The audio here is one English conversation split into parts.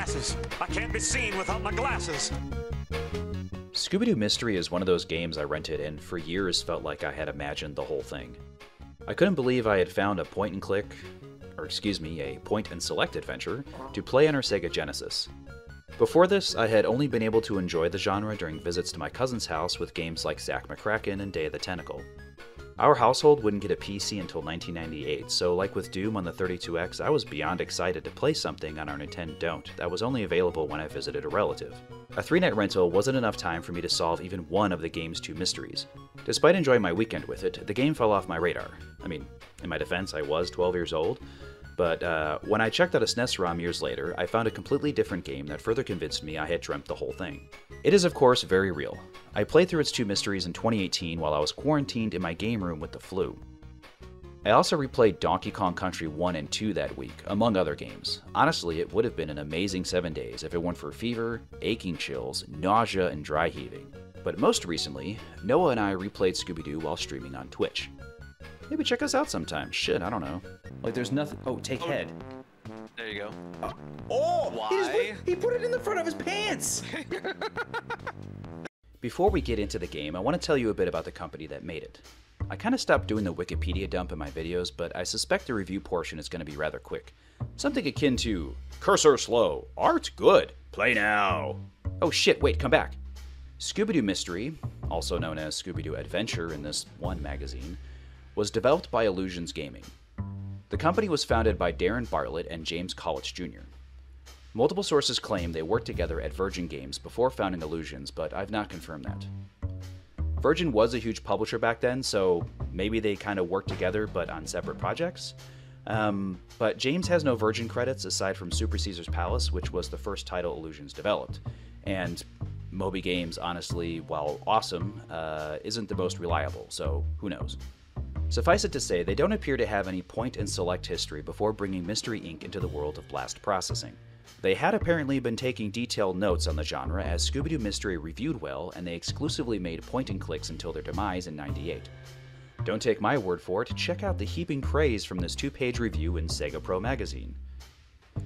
glasses. I can't be seen without my glasses. Scooby-Doo Mystery is one of those games I rented and for years felt like I had imagined the whole thing. I couldn't believe I had found a point-and-select adventure to play on our Sega Genesis. Before this, I had only been able to enjoy the genre during visits to my cousin's house with games like Zack McCracken and Day of the Tentacle. Our household wouldn't get a PC until 1998, so like with Doom on the 32X, I was beyond excited to play something on our Nintendo Don't that was only available when I visited a relative. A 3-night rental wasn't enough time for me to solve even one of the game's 2 mysteries. Despite enjoying my weekend with it, the game fell off my radar. I mean, in my defense, I was 12 years old, but when I checked out a SNES ROM years later, I found a completely different game that further convinced me I had dreamt the whole thing. It is, of course, very real. I played through its 2 mysteries in 2018 while I was quarantined in my game room with the flu. I also replayed Donkey Kong Country 1 and 2 that week, among other games. Honestly, it would have been an amazing 7 days if it weren't for fever, aching chills, nausea, and dry heaving. But most recently, Noah and I replayed Scooby-Doo while streaming on Twitch. Maybe check us out sometime. Shit, I don't know. Like, there's nothing. Oh, take head. There you go. Oh! Why? He put it in the front of his pants! Before we get into the game, I want to tell you a bit about the company that made it. I kind of stopped doing the Wikipedia dump in my videos, but I suspect the review portion is going to be rather quick. Something akin to, cursor slow, art good, play now. Oh shit, wait, come back. Scooby-Doo Mystery, also known as Scooby-Doo Adventure in this one magazine, was developed by Illusions Gaming. The company was founded by Darren Bartlett and James Cowch Jr. Multiple sources claim they worked together at Virgin Games before founding Illusions, but I've not confirmed that. Virgin was a huge publisher back then, so maybe they kind of worked together but on separate projects. But James has no Virgin credits aside from Super Caesar's Palace, which was the first title Illusions developed. And Moby Games, honestly, while awesome, isn't the most reliable, so who knows. Suffice it to say, they don't appear to have any point-and-select history before bringing Mystery Inc. into the world of blast processing. They had apparently been taking detailed notes on the genre as Scooby-Doo Mystery reviewed well, and they exclusively made point-and-clicks until their demise in '98. Don't take my word for it, check out the heaping praise from this 2-page review in Sega Pro magazine.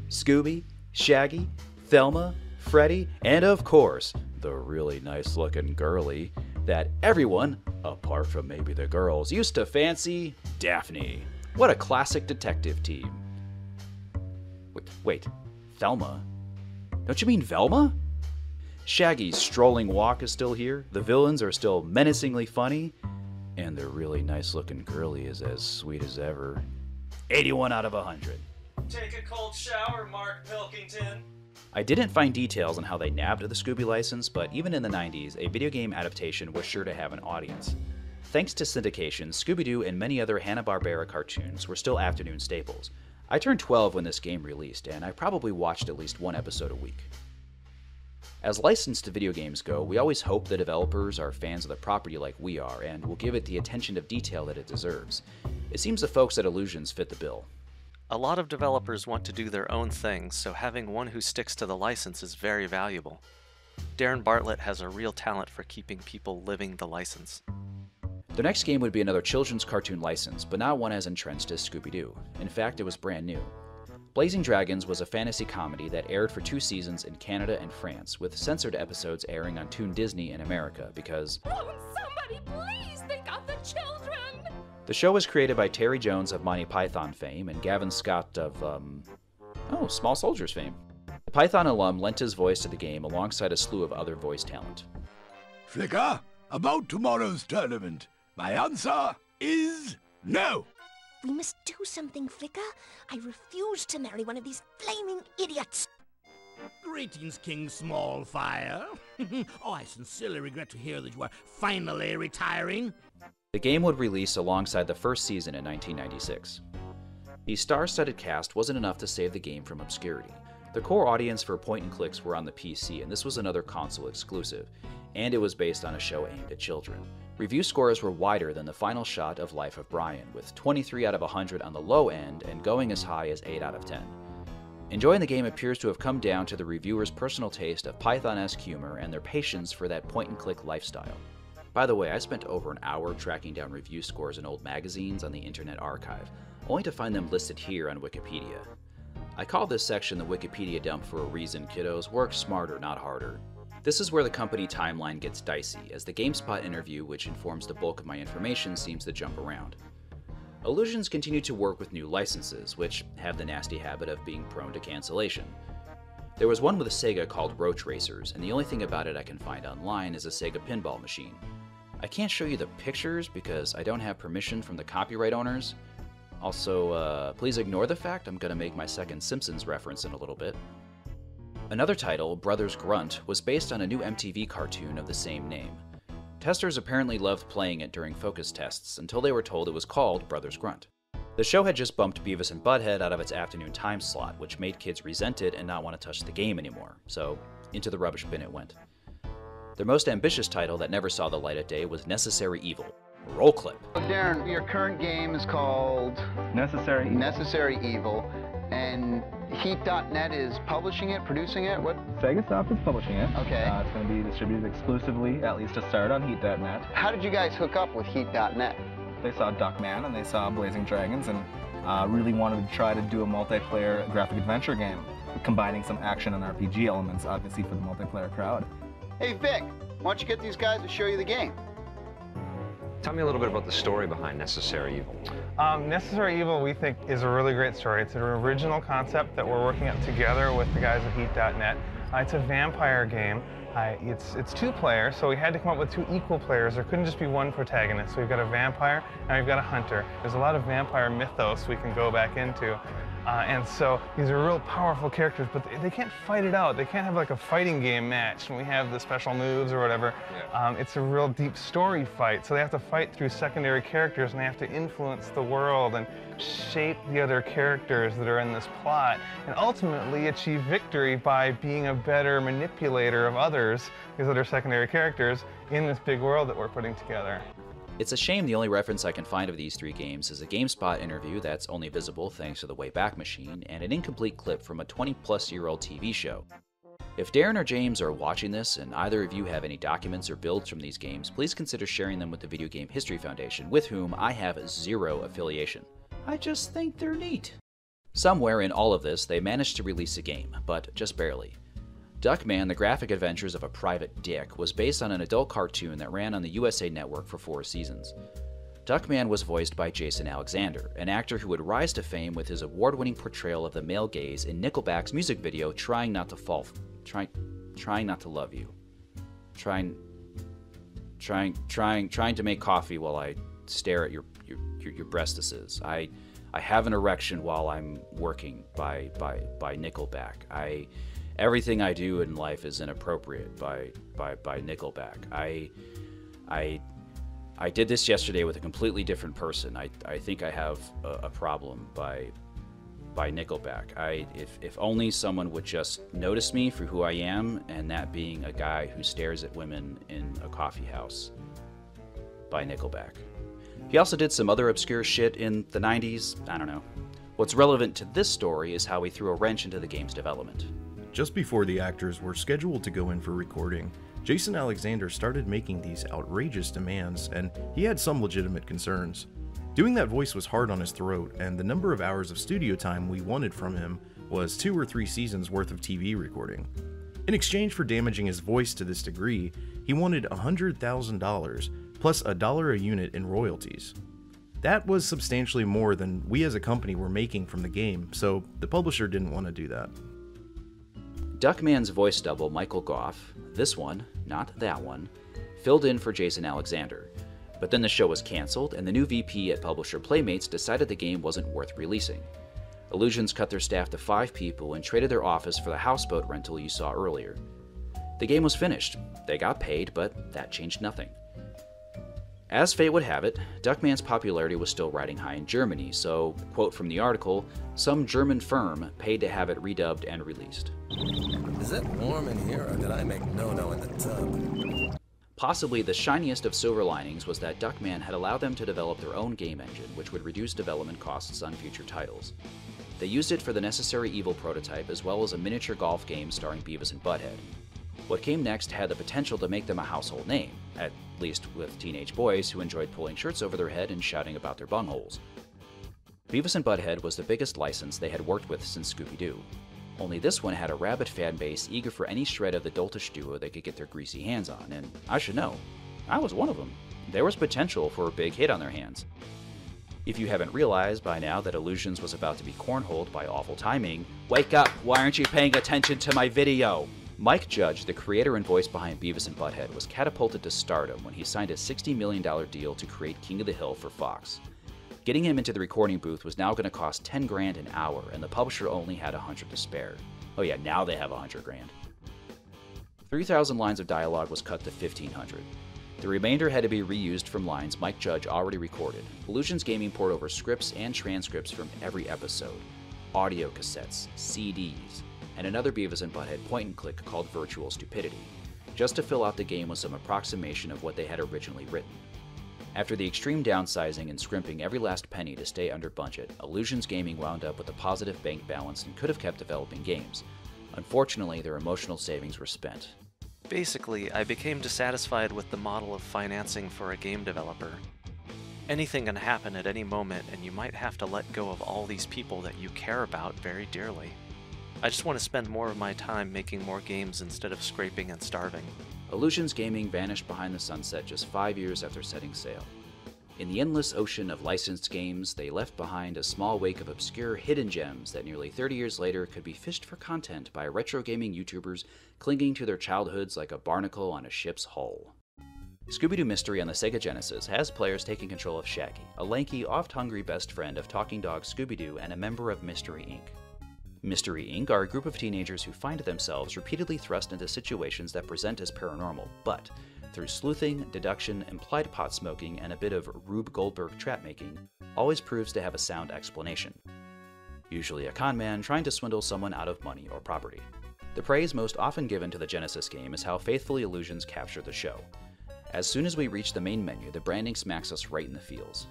Scooby, Shaggy, Thelma, Freddy, and of course, the really nice-looking girly that everyone, apart from maybe the girls, used to fancy, Daphne. What a classic detective team. Wait, Thelma? Don't you mean Velma? Shaggy's strolling walk is still here, the villains are still menacingly funny, and the really nice-looking girly is as sweet as ever. 81 out of 100. Take a cold shower, Mark Pilkington. I didn't find details on how they nabbed the Scooby license, but even in the 90s, a video game adaptation was sure to have an audience. Thanks to syndication, Scooby-Doo and many other Hanna-Barbera cartoons were still afternoon staples. I turned 12 when this game released, and I probably watched at least one episode a week. As licensed video games go, we always hope the developers are fans of the property like we are, and will give it the attention of detail that it deserves. It seems the folks at Illusions fit the bill. A lot of developers want to do their own things, so having one who sticks to the license is very valuable. Darren Bartlett has a real talent for keeping people living the license. The next game would be another children's cartoon license, but not one as entrenched as Scooby-Doo. In fact, it was brand new. Blazing Dragons was a fantasy comedy that aired for 2 seasons in Canada and France, with censored episodes airing on Toon Disney in America because Won't somebody please think of the children? The show was created by Terry Jones of Monty Python fame and Gavin Scott of, Small Soldiers fame. The Python alum lent his voice to the game alongside a slew of other voice talent. Flicker, about tomorrow's tournament, my answer is no. We must do something, Flicker. I refuse to marry one of these flaming idiots. Greetings, King Smallfire. Oh, I sincerely regret to hear that you are finally retiring. The game would release alongside the first season in 1996. The star-studded cast wasn't enough to save the game from obscurity. The core audience for point-and-clicks were on the PC, and this was another console exclusive, and it was based on a show aimed at children. Review scores were wider than the final shot of Life of Brian, with 23 out of 100 on the low end and going as high as 8 out of 10. Enjoying the game appears to have come down to the reviewers' personal taste of Python-esque humor and their patience for that point-and-click lifestyle. By the way, I spent over an hour tracking down review scores in old magazines on the Internet Archive, only to find them listed here on Wikipedia. I call this section the Wikipedia dump for a reason, kiddos. Work smarter, not harder. This is where the company timeline gets dicey, as the GameSpot interview, which informs the bulk of my information, seems to jump around. Illusions continue to work with new licenses, which have the nasty habit of being prone to cancellation. There was one with a Sega called Roach Racers, and the only thing about it I can find online is a Sega pinball machine. I can't show you the pictures because I don't have permission from the copyright owners. Also, please ignore the fact I'm going to make my second Simpsons reference in a little bit. Another title, Brothers Grunt, was based on a new MTV cartoon of the same name. Testers apparently loved playing it during focus tests until they were told it was called Brothers Grunt. The show had just bumped Beavis and Butthead out of its afternoon time slot, which made kids resent it and not want to touch the game anymore, so into the rubbish bin it went. Their most ambitious title that never saw the light of day was Necessary Evil. Roll clip. Darren, your current game is called Necessary Evil, and Heat.net is publishing it, producing it? What? Sega is publishing it. Okay. It's going to be distributed exclusively, at least to start, on Heat.net. How did you guys hook up with Heat.net? They saw Duckman and they saw Blazing Dragons and really wanted to try to do a multiplayer graphic adventure game, combining some action and RPG elements, obviously for the multiplayer crowd. Hey Vic, why don't you get these guys to show you the game? Tell me a little bit about the story behind Necessary Evil. Necessary Evil, we think, is a really great story. It's an original concept that we're working on together with the guys at Heat.net. It's a vampire game. It's 2 players, so we had to come up with 2 equal players. There couldn't just be one protagonist. So we've got a vampire and we've got a hunter. There's a lot of vampire mythos we can go back into. And so these are real powerful characters, but they can't fight it out. They can't have like a fighting game match when we have the special moves or whatever. Yeah. It's a real deep story fight, so they have to fight through secondary characters and they have to influence the world and shape the other characters that are in this plot and ultimately achieve victory by being a better manipulator of others, these other secondary characters, in this big world that we're putting together. It's a shame the only reference I can find of these 3 games is a GameSpot interview that's only visible thanks to the Wayback Machine, and an incomplete clip from a 20-plus-year-old TV show. If Darren or James are watching this, and either of you have any documents or builds from these games, please consider sharing them with the Video Game History Foundation, with whom I have 0 affiliation. I just think they're neat. Somewhere in all of this, they managed to release a game, but just barely. Duckman, The Graphic Adventures of a Private Dick, was based on an adult cartoon that ran on the USA Network for 4 seasons. Duckman was voiced by Jason Alexander, an actor who would rise to fame with his award-winning portrayal of the male gaze in Nickelback's music video Trying Not to Love You. Trying to make coffee while I stare at your breastises. I have an erection while I'm working by Nickelback. Everything I do in life is inappropriate by Nickelback. I did this yesterday with a completely different person. I think I have a problem by Nickelback. If only someone would just notice me for who I am, and that being a guy who stares at women in a coffee house, by Nickelback. He also did some other obscure shit in the 90s. I don't know. What's relevant to this story is how he threw a wrench into the game's development. Just before the actors were scheduled to go in for recording, Jason Alexander started making these outrageous demands, and he had some legitimate concerns. Doing that voice was hard on his throat, and the number of hours of studio time we wanted from him was 2 or 3 seasons worth of TV recording. In exchange for damaging his voice to this degree, he wanted $100,000 plus $1 a unit in royalties. That was substantially more than we as a company were making from the game, so the publisher didn't want to do that. Duckman's voice double, Michael Goff, this one, not that one, filled in for Jason Alexander. But then the show was canceled, and the new VP at publisher Playmates decided the game wasn't worth releasing. Illusions cut their staff to 5 people and traded their office for the houseboat rental you saw earlier. The game was finished. They got paid, but that changed nothing. As fate would have it, Duckman's popularity was still riding high in Germany, so, quote from the article, some German firm paid to have it redubbed and released. Is it warm in here, or did I make no-no in the tub? Possibly the shiniest of silver linings was that Duckman had allowed them to develop their own game engine, which would reduce development costs on future titles. They used it for the Necessary Evil prototype, as well as a miniature golf game starring Beavis and Butthead. What came next had the potential to make them a household name, at least with teenage boys who enjoyed pulling shirts over their head and shouting about their bungholes. Beavis and Butthead was the biggest license they had worked with since Scooby-Doo. Only this one had a rabid fan base eager for any shred of the doltish duo they could get their greasy hands on, and I should know, I was one of them. There was potential for a big hit on their hands. If you haven't realized by now that Illusions was about to be cornholed by awful timing, wake up! Why aren't you paying attention to my video? Mike Judge, the creator and voice behind Beavis and Butthead, was catapulted to stardom when he signed a $60 million deal to create King of the Hill for Fox. Getting him into the recording booth was now going to cost $10 grand an hour, and the publisher only had $100 to spare. Oh yeah, now they have $100 grand. 3,000 lines of dialogue was cut to 1,500. The remainder had to be reused from lines Mike Judge already recorded. Illusions Gaming poured over scripts and transcripts from every episode, audio cassettes, CDs, and another Beavis and Butthead point-and-click called Virtual Stupidity, just to fill out the game with some approximation of what they had originally written. After the extreme downsizing and scrimping every last penny to stay under budget, Illusions Gaming wound up with a positive bank balance and could have kept developing games. Unfortunately, their emotional savings were spent. Basically, I became dissatisfied with the model of financing for a game developer. Anything can happen at any moment, and you might have to let go of all these people that you care about very dearly. I just want to spend more of my time making more games instead of scraping and starving. Illusions Gaming vanished behind the sunset just 5 years after setting sail. In the endless ocean of licensed games, they left behind a small wake of obscure hidden gems that nearly 30 years later could be fished for content by retro gaming YouTubers clinging to their childhoods like a barnacle on a ship's hull. Scooby-Doo Mystery on the Sega Genesis has players taking control of Shaggy, a lanky, oft-hungry best friend of talking dog Scooby-Doo and a member of Mystery Inc. Mystery Inc. are a group of teenagers who find themselves repeatedly thrust into situations that present as paranormal, but through sleuthing, deduction, implied pot smoking, and a bit of Rube Goldberg trap-making, always proves to have a sound explanation. Usually a con man trying to swindle someone out of money or property. The praise most often given to the Genesis game is how faithfully Illusions capture the show. As soon as we reach the main menu, the branding smacks us right in the feels.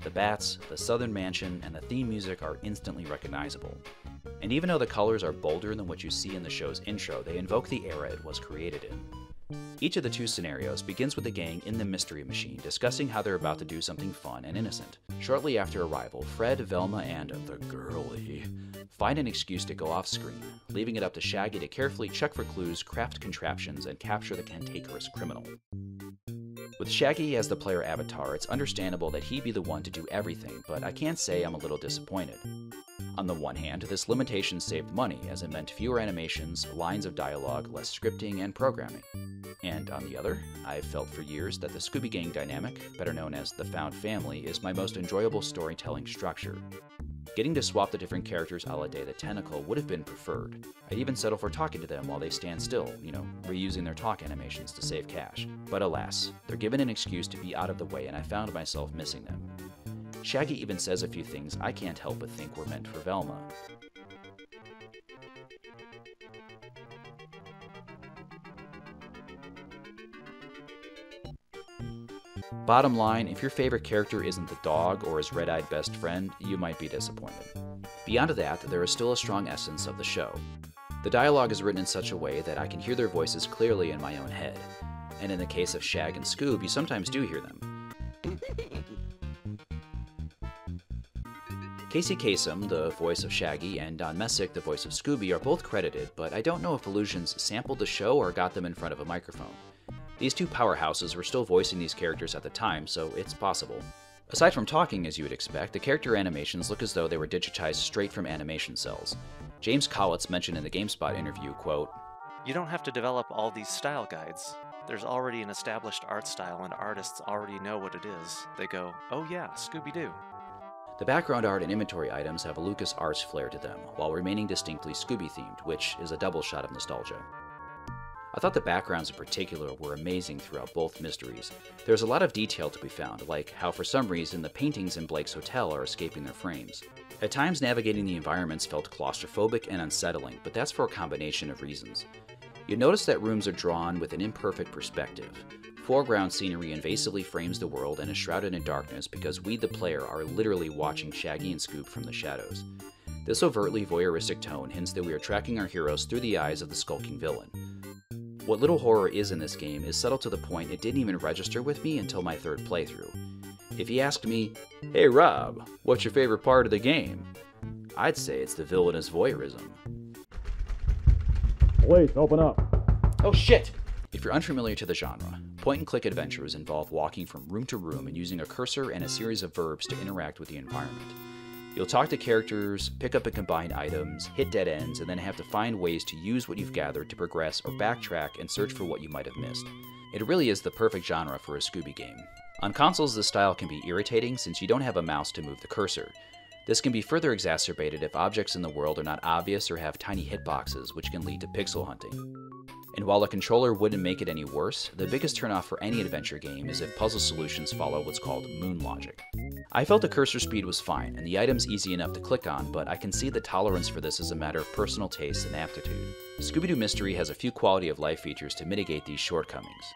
The bats, the Southern Mansion, and the theme music are instantly recognizable. And even though the colors are bolder than what you see in the show's intro, they invoke the era it was created in. Each of the two scenarios begins with the gang in the Mystery Machine discussing how they're about to do something fun and innocent. Shortly after arrival, Fred, Velma, and the girlie find an excuse to go off screen, leaving it up to Shaggy to carefully check for clues, craft contraptions, and capture the cantankerous criminal. With Shaggy as the player avatar, it's understandable that he'd be the one to do everything, but I can't say I'm a little disappointed. On the one hand, this limitation saved money, as it meant fewer animations, lines of dialogue, less scripting, and programming. And on the other, I've felt for years that the Scooby Gang dynamic, better known as the Found Family, is my most enjoyable storytelling structure. Getting to swap the different characters a la Day the Tentacle would have been preferred. I'd even settle for talking to them while they stand still, reusing their talk animations to save cash. But alas, they're given an excuse to be out of the way, and I found myself missing them. Shaggy even says a few things I can't help but think were meant for Velma. Bottom line, if your favorite character isn't the dog or his red-eyed best friend, you might be disappointed. Beyond that, there is still a strong essence of the show. The dialogue is written in such a way that I can hear their voices clearly in my own head. And in the case of Shag and Scoob, you sometimes do hear them. Casey Kasem, the voice of Shaggy, and Don Messick, the voice of Scooby, are both credited, but I don't know if Illusions sampled the show or got them in front of a microphone. These two powerhouses were still voicing these characters at the time, so it's possible. Aside from talking, as you would expect, the character animations look as though they were digitized straight from animation cells. James Collitz mentioned in the GameSpot interview, quote, "You don't have to develop all these style guides. There's already an established art style and artists already know what it is. They go, oh yeah, Scooby-Doo." The background art and inventory items have a LucasArts flair to them, while remaining distinctly Scooby-themed, which is a double shot of nostalgia. I thought the backgrounds in particular were amazing throughout both mysteries. There's a lot of detail to be found, like how for some reason the paintings in Blake's hotel are escaping their frames. At times navigating the environments felt claustrophobic and unsettling, but that's for a combination of reasons. You'll notice that rooms are drawn with an imperfect perspective. Foreground scenery invasively frames the world and is shrouded in darkness because we, the player, are literally watching Shaggy and Scoob from the shadows. This overtly voyeuristic tone hints that we are tracking our heroes through the eyes of the skulking villain. What little horror is in this game is subtle to the point it didn't even register with me until my third playthrough. If you asked me, "Hey Rob, what's your favorite part of the game?" I'd say it's the villainous voyeurism. Police, open up. Oh shit! If you're unfamiliar to the genre, point-and-click adventures involve walking from room to room and using a cursor and a series of verbs to interact with the environment. You'll talk to characters, pick up and combine items, hit dead ends, and then have to find ways to use what you've gathered to progress or backtrack and search for what you might have missed. It really is the perfect genre for a Scooby game. On consoles, this style can be irritating since you don't have a mouse to move the cursor. This can be further exacerbated if objects in the world are not obvious or have tiny hitboxes, which can lead to pixel hunting. And while a controller wouldn't make it any worse, the biggest turnoff for any adventure game is if puzzle solutions follow what's called moon logic. I felt the cursor speed was fine, and the items easy enough to click on, but I can see that tolerance for this is a matter of personal taste and aptitude. Scooby-Doo Mystery has a few quality of life features to mitigate these shortcomings.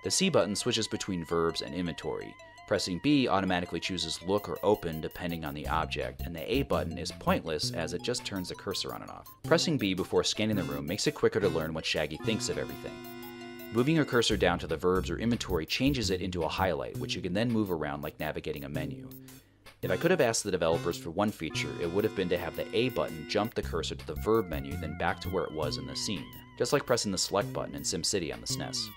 The C button switches between verbs and inventory. Pressing B automatically chooses look or open depending on the object, and the A button is pointless as it just turns the cursor on and off. Pressing B before scanning the room makes it quicker to learn what Shaggy thinks of everything. Moving your cursor down to the verbs or inventory changes it into a highlight, which you can then move around like navigating a menu. If I could have asked the developers for one feature, it would have been to have the A button jump the cursor to the verb menu then back to where it was in the scene, just like pressing the select button in SimCity on the SNES.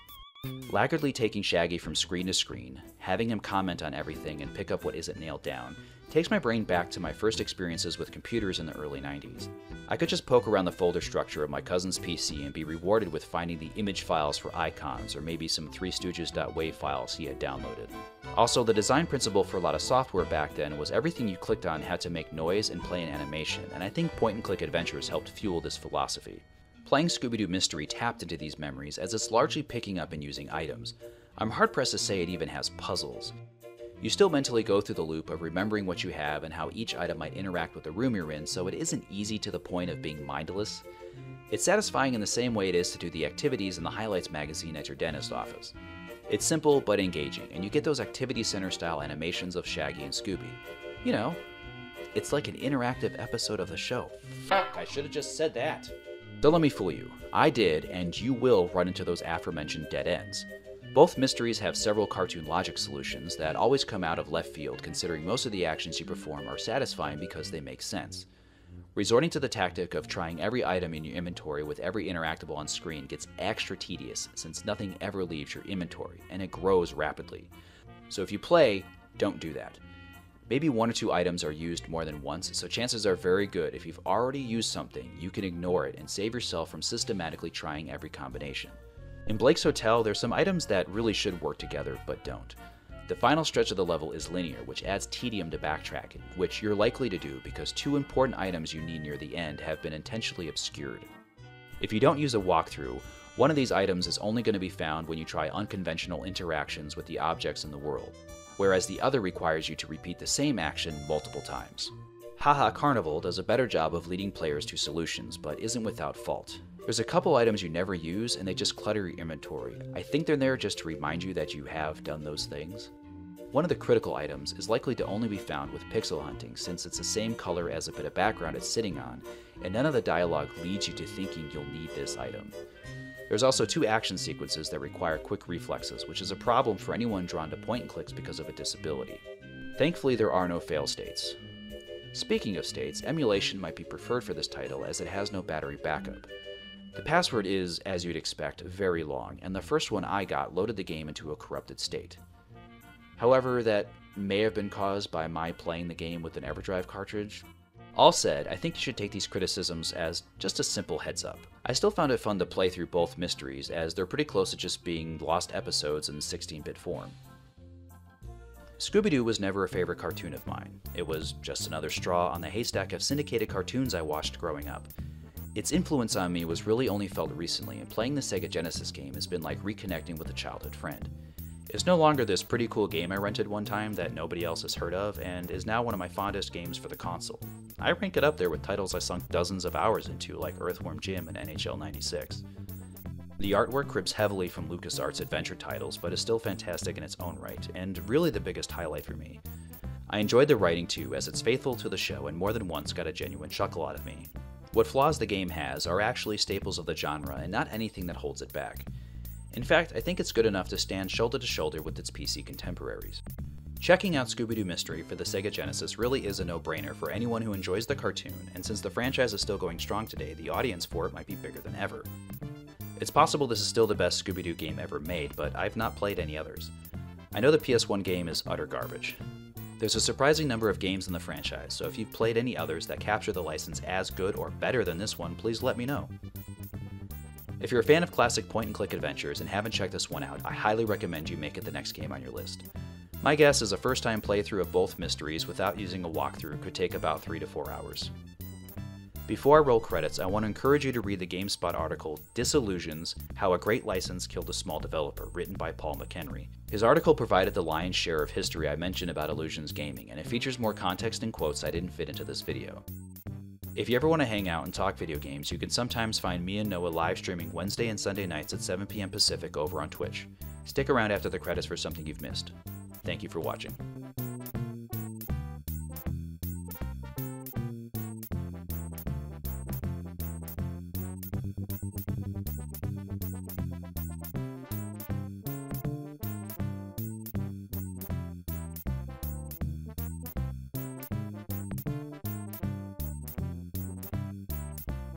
Laggardly taking Shaggy from screen to screen, having him comment on everything and pick up what isn't nailed down, takes my brain back to my first experiences with computers in the early 90s. I could just poke around the folder structure of my cousin's PC and be rewarded with finding the image files for icons or maybe some Three Stooges.wav files he had downloaded. Also, the design principle for a lot of software back then was everything you clicked on had to make noise and play an animation, and I think point-and-click adventures helped fuel this philosophy. Playing Scooby-Doo Mystery tapped into these memories as it's largely picking up and using items. I'm hard-pressed to say it even has puzzles. You still mentally go through the loop of remembering what you have and how each item might interact with the room you're in, so it isn't easy to the point of being mindless. It's satisfying in the same way it is to do the activities in the highlights magazine at your dentist office. It's simple but engaging, and you get those activity center style animations of Shaggy and Scooby. You know, it's like an interactive episode of the show. Fuck, I should have just said that. Don't let me fool you. I did, and you will run into those aforementioned dead ends. Both mysteries have several cartoon logic solutions that always come out of left field, considering most of the actions you perform are satisfying because they make sense. Resorting to the tactic of trying every item in your inventory with every interactable on screen gets extra tedious since nothing ever leaves your inventory, and it grows rapidly. So if you play, don't do that. Maybe one or two items are used more than once, so chances are very good if you've already used something, you can ignore it and save yourself from systematically trying every combination. In Blake's Hotel, there's some items that really should work together, but don't. The final stretch of the level is linear, which adds tedium to backtracking, which you're likely to do because two important items you need near the end have been intentionally obscured. If you don't use a walkthrough, one of these items is only going to be found when you try unconventional interactions with the objects in the world, whereas the other requires you to repeat the same action multiple times. Haha Carnival does a better job of leading players to solutions, but isn't without fault. There's a couple items you never use and they just clutter your inventory. I think they're there just to remind you that you have done those things. One of the critical items is likely to only be found with pixel hunting since it's the same color as a bit of background it's sitting on, and none of the dialogue leads you to thinking you'll need this item. There's also two action sequences that require quick reflexes, which is a problem for anyone drawn to point and clicks because of a disability. Thankfully, there are no fail states. Speaking of states, emulation might be preferred for this title as it has no battery backup. The password is, as you'd expect, very long, and the first one I got loaded the game into a corrupted state. However, that may have been caused by my playing the game with an EverDrive cartridge. All said, I think you should take these criticisms as just a simple heads up. I still found it fun to play through both mysteries, as they're pretty close to just being lost episodes in 16-bit form. Scooby-Doo was never a favorite cartoon of mine. It was just another straw on the haystack of syndicated cartoons I watched growing up. Its influence on me was really only felt recently, and playing the Sega Genesis game has been like reconnecting with a childhood friend. It's no longer this pretty cool game I rented one time that nobody else has heard of, and is now one of my fondest games for the console. I rank it up there with titles I sunk dozens of hours into like Earthworm Jim and NHL 96. The artwork cribs heavily from LucasArts adventure titles, but is still fantastic in its own right, and really the biggest highlight for me. I enjoyed the writing too, as it's faithful to the show and more than once got a genuine chuckle out of me. What flaws the game has are actually staples of the genre and not anything that holds it back. In fact, I think it's good enough to stand shoulder to shoulder with its PC contemporaries. Checking out Scooby-Doo Mystery for the Sega Genesis really is a no-brainer for anyone who enjoys the cartoon, and since the franchise is still going strong today, the audience for it might be bigger than ever. It's possible this is still the best Scooby-Doo game ever made, but I've not played any others. I know the PS1 game is utter garbage. There's a surprising number of games in the franchise, so if you've played any others that capture the license as good or better than this one, please let me know. If you're a fan of classic point-and-click adventures and haven't checked this one out, I highly recommend you make it the next game on your list. My guess is a first-time playthrough of both mysteries without using a walkthrough could take about 3 to 4 hours. Before I roll credits, I want to encourage you to read the GameSpot article, Disillusions: How a Great License Killed a Small Developer, written by Paul McHenry. His article provided the lion's share of history I mentioned about Illusions Gaming, and it features more context and quotes I didn't fit into this video. If you ever want to hang out and talk video games, you can sometimes find me and Noah live streaming Wednesday and Sunday nights at 7 p.m. Pacific over on Twitch. Stick around after the credits for something you've missed. Thank you for watching.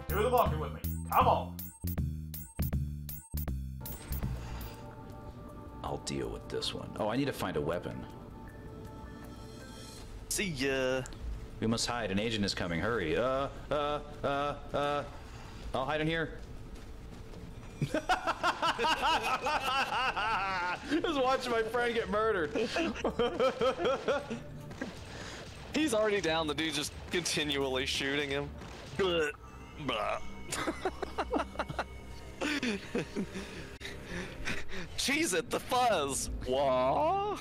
Do the walking with me. Come on. I'll deal with this one. Oh, I need to find a weapon. See ya. We must hide. An agent is coming. Hurry. I'll hide in here. Just watching my friend get murdered. He's already down. The dude's just continually shooting him. Cheese it, the fuzz. Wah.